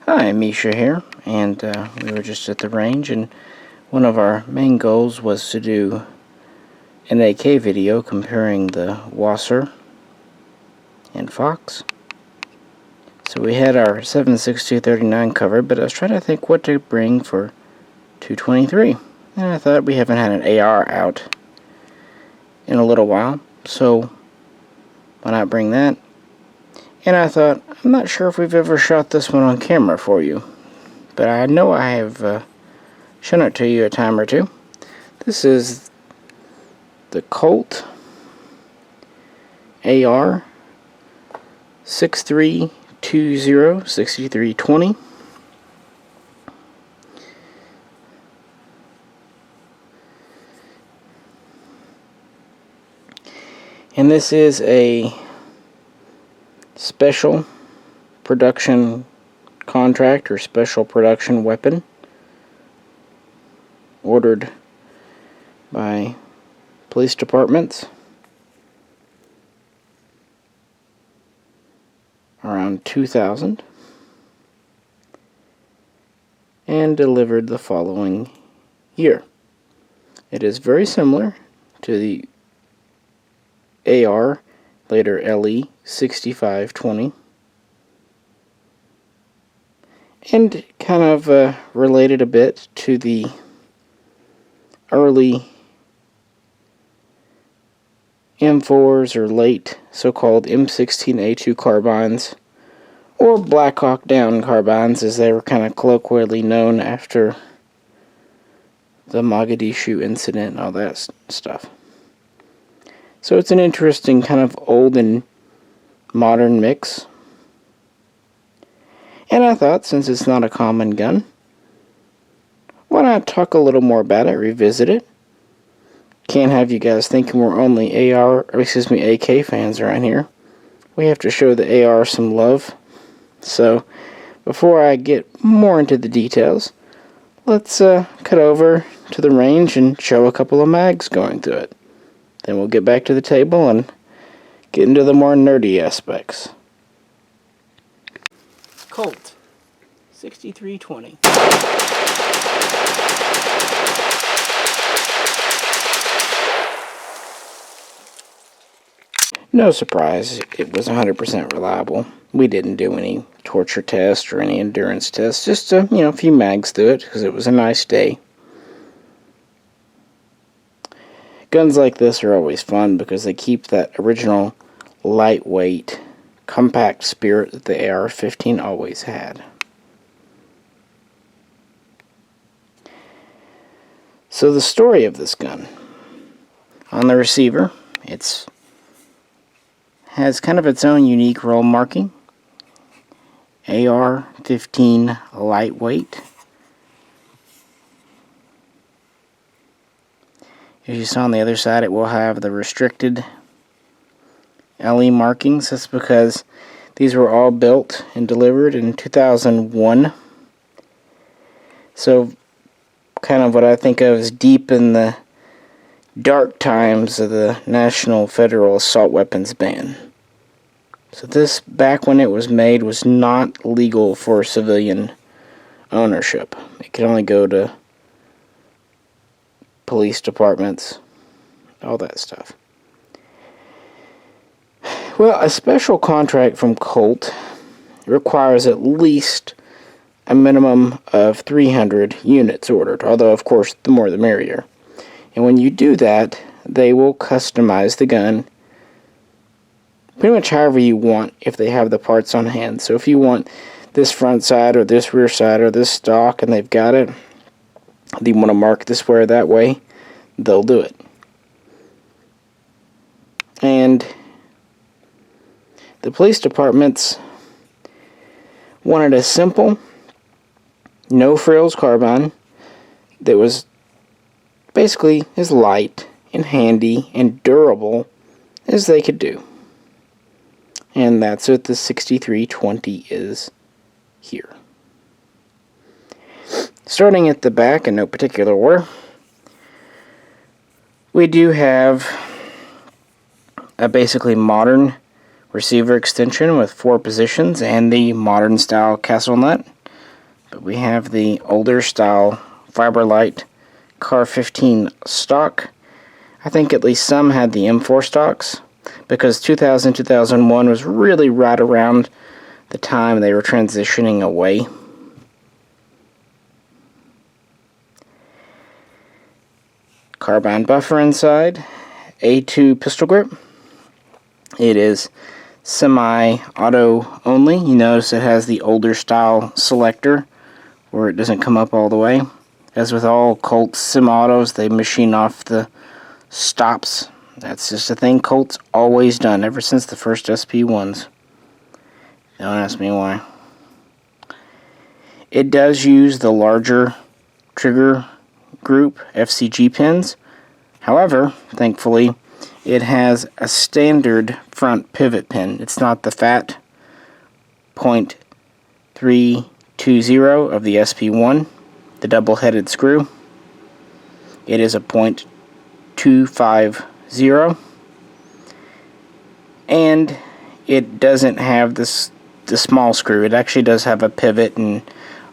Hi, Misha here, and we were just at the range, and one of our main goals was to do an AK video comparing the Wasser and Fox. So we had our 7.6239 covered, but I was trying to think what to bring for 223, and I thought we haven't had an AR out in a little while, so why not bring that? And I thought, I'm not sure if we've ever shot this one on camera for you, but I know I have shown it to you a time or two. This is the Colt AR6320 6320. And this is a special production contract or special production weapon ordered by police departments around 2000 and delivered the following year. It is very similar to the AR, later LE6520, and kind of related a bit to the early M4s or late so-called M16A2 carbines, or Blackhawk down carbines as they were kind of colloquially known after the Mogadishu incident and all that stuff. So it's an interesting kind of old and modern mix. And I thought, since it's not a common gun, why not talk a little more about it, revisit it? Can't have you guys thinking we're only AK fans around here. We have to show the AR some love. So, before I get more into the details, let's cut over to the range and show a couple of mags going through it. Then we'll get back to the table and get into the more nerdy aspects. Colt 6320. No surprise, it was 100% reliable. We didn't do any torture tests or any endurance tests, just a few mags through it because it was a nice day. Guns like this are always fun because they keep that original lightweight, compact spirit that the AR-15 always had. So the story of this gun. On the receiver, it has kind of its own unique roll marking. AR-15 Lightweight. As you saw on the other side, it will have the restricted LE markings. That's because these were all built and delivered in 2001. So, kind of what I think of as deep in the dark times of the National Federal Assault Weapons ban. So this, back when it was made, was not legal for civilian ownership. It could only go to police departments, all that stuff. Well, a special contract from Colt requires at least a minimum of 300 units ordered, although of course the more the merrier. And when you do that, they will customize the gun pretty much however you want if they have the parts on hand. So if you want this front side or this rear side or this stock and they've got it, they want to mark this way or that way, they'll do it. And the police departments wanted a simple, no frills carbine that was basically as light and handy and durable as they could do. And that's what the 6320 is here. Starting at the back in no particular order, we do have a basically modern receiver extension with 4 positions and the modern style castle nut. But we have the older style Fiberlight AR15 stock. I think at least some had the M4 stocks, because 2000-2001 was really right around the time they were transitioning away. Carbine buffer inside, A2 pistol grip. It is semi-auto only. You notice it has the older style selector where it doesn't come up all the way. As with all Colt semi-autos, they machine off the stops. That's just a thing Colt's always done ever since the first SP1s. Don't ask me why. It does use the larger trigger group FCG pins. However, thankfully, it has a standard front pivot pin. It's not the fat .320 of the SP1, the double-headed screw. It is a .250, and it doesn't have the small screw. It actually does have a pivot and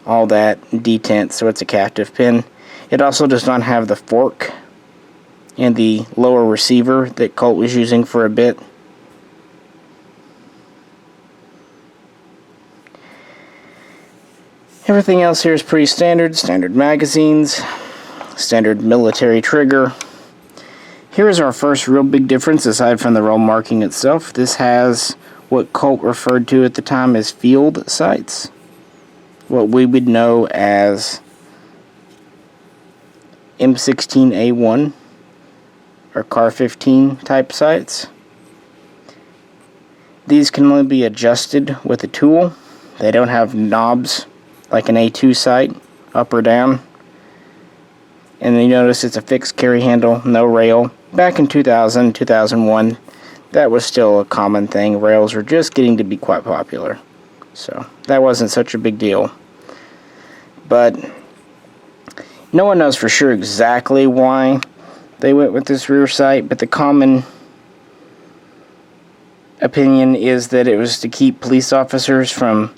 all that detent, so it's a captive pin. It also does not have the fork and the lower receiver that Colt was using for a bit. Everything else here is pretty standard. Standard magazines, standard military trigger. Here is our first real big difference aside from the roll marking itself. This has what Colt referred to at the time as field sights, what we would know as M16A1 or AR15 type sights. These can only be adjusted with a tool. They don't have knobs like an A2 sight, up or down. And you notice it's a fixed carry handle, no rail. Back in 2000, 2001, that was still a common thing. Rails were just getting to be quite popular. So that wasn't such a big deal. But no one knows for sure exactly why they went with this rear sight, but the common opinion is that it was to keep police officers from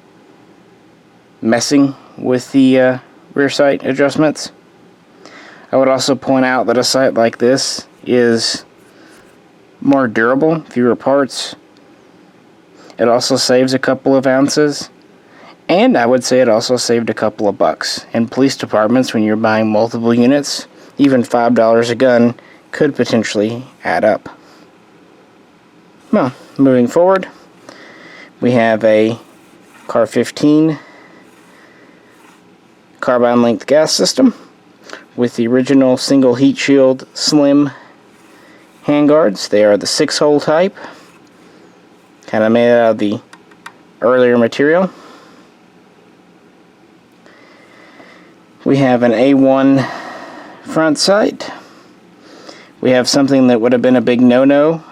messing with the rear sight adjustments. I would also point out that a sight like this is more durable, fewer parts. It also saves a couple of ounces, and I would say it also saved a couple of bucks. In police departments, when you're buying multiple units, even $5 a gun could potentially add up. Well, moving forward, we have a AR15 carbine length gas system with the original single heat shield slim handguards. They are the 6-hole type, kind of made out of the earlier material. We have an A1 front sight. We have something that would have been a big no-no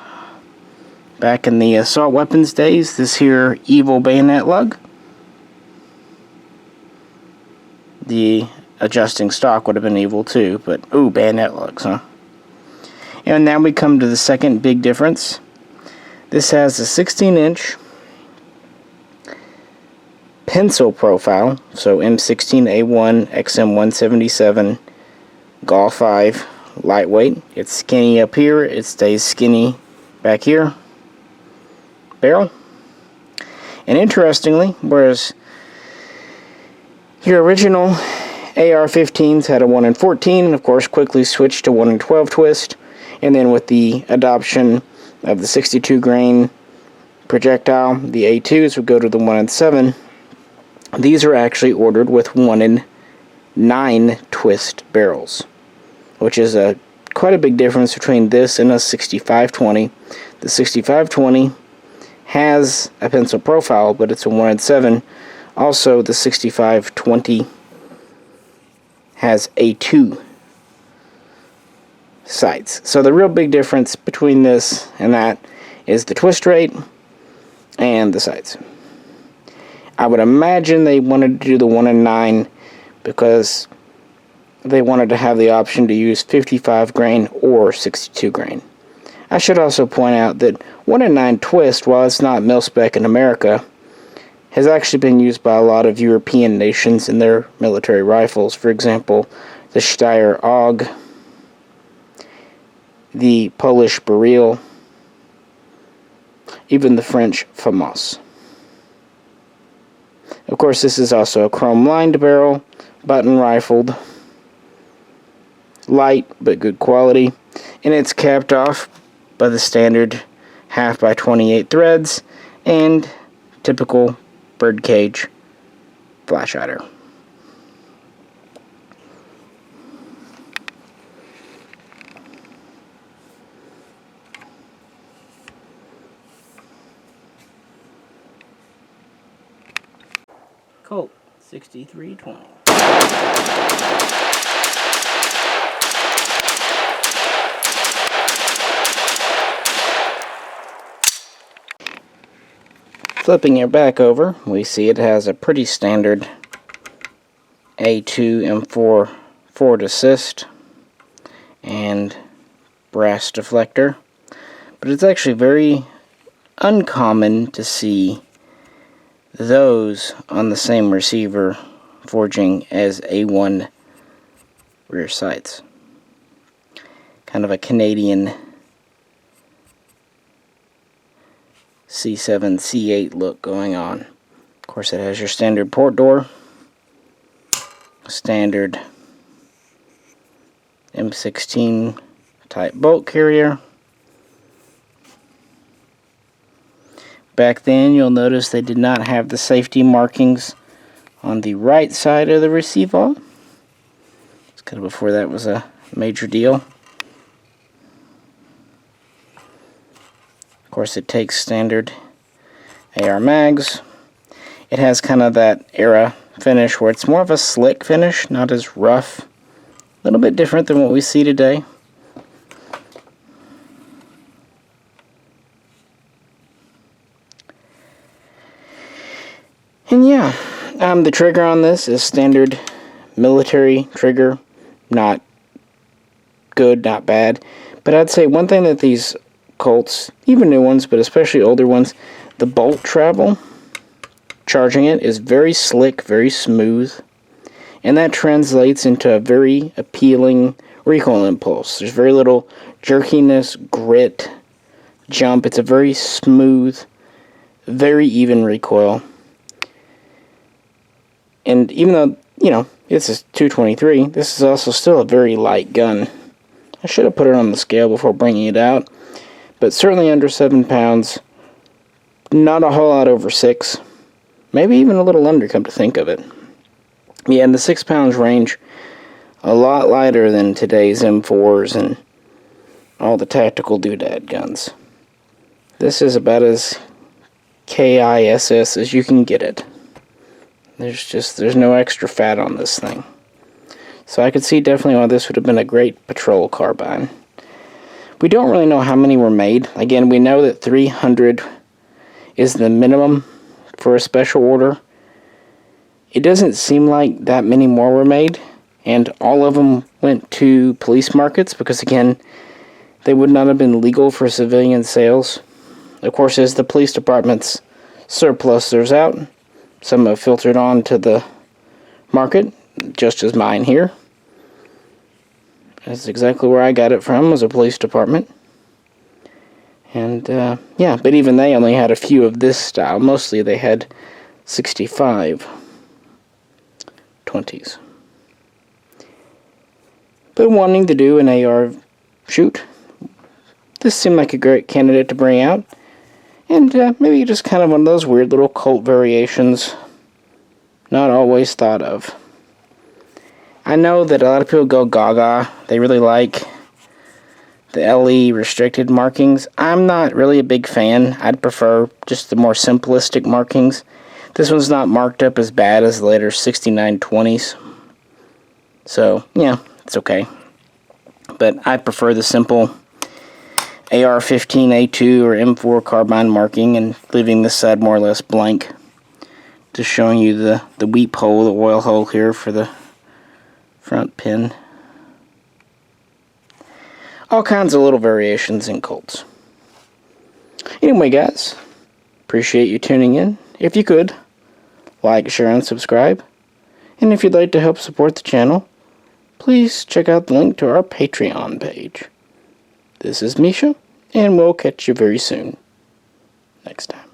back in the assault weapons days, this here evil bayonet lug. The adjusting stock would have been evil too, but ooh, bayonet lugs, huh? And now we come to the second big difference. This has a 16-inch pencil profile, so M16A1 XM177 GAW 5 lightweight. It's skinny up here, it stays skinny back here. Barrel. And interestingly, whereas your original AR-15s had a 1 in 14, and of course quickly switched to 1 in 12 twist, and then with the adoption of the 62 grain projectile, the A2s would go to the 1 in 7. These are actually ordered with 1 in 9 twist barrels, which is quite a big difference between this and a 6520. The 6520 has a pencil profile, but it's a 1 in 7. Also, the 6520 has A2 sights. So the real big difference between this and that is the twist rate and the sights. I would imagine they wanted to do the 1 in 9 because they wanted to have the option to use 55 grain or 62 grain. I should also point out that 1 in 9 twist, while it's not mil-spec in America, has actually been used by a lot of European nations in their military rifles. For example, the Steyr AUG, the Polish Beryl, even the French FAMAS. Of course, this is also a chrome-lined barrel, button-rifled, light but good quality, and it's capped off by the standard 1/2 by 28 threads and typical birdcage flash hider. Colt 6320. Flipping it back over, we see it has a pretty standard A2 M4 forward assist and brass deflector, but it's actually very uncommon to see those on the same receiver forging as A1 rear sights. Kind of a Canadian C7, C8 look going on. Of course, it has your standard port door, standard M16 type bolt carrier. Back then, you'll notice they did not have the safety markings on the right side of the receiver. It's kind of before that was a major deal. Of course, it takes standard AR mags. It has kind of that era finish where it's more of a slick finish, not as rough. A little bit different than what we see today. And yeah, the trigger on this is standard military trigger. Not good, not bad. But I'd say one thing that these Colts, even new ones, but especially older ones, the bolt travel, charging it, is very slick, very smooth, and that translates into a very appealing recoil impulse. There's very little jerkiness, grit, jump. It's a very smooth, very even recoil. And even though, you know, this is 223, this is also still a very light gun. I should have put it on the scale before bringing it out. But certainly under 7 pounds, not a whole lot over 6, maybe even a little under, come to think of it. Yeah, in the 6 pounds range, a lot lighter than today's M4s and all the tactical doodad guns. This is about as KISS as you can get it. There's no extra fat on this thing. So I could see definitely why this would have been a great patrol carbine. We don't really know how many were made. Again, we know that 300 is the minimum for a special order. It doesn't seem like that many more were made, and all of them went to police markets because, again, they would not have been legal for civilian sales. Of course, as the police department's surplus serves out, some have filtered on to the market, just as mine here. That's exactly where I got it from, was a police department. And, yeah, but even they only had a few of this style. Mostly they had 65 20s. But wanting to do an AR shoot, this seemed like a great candidate to bring out. And maybe just kind of one of those weird little Colt variations not always thought of. I know that a lot of people go gaga. They really like the LE restricted markings. I'm not really a big fan. I'd prefer just the more simplistic markings. This one's not marked up as bad as the later 6920s. So, yeah, it's okay. But I prefer the simple AR15 A2 or M4 carbine marking and leaving this side more or less blank. Just showing you the weep hole, the oil hole here for the front pin. All kinds of little variations in Colts. Anyway, guys, appreciate you tuning in. If you could, like, share, and subscribe. And if you'd like to help support the channel, please check out the link to our Patreon page. This is Misha, and we'll catch you very soon. Next time.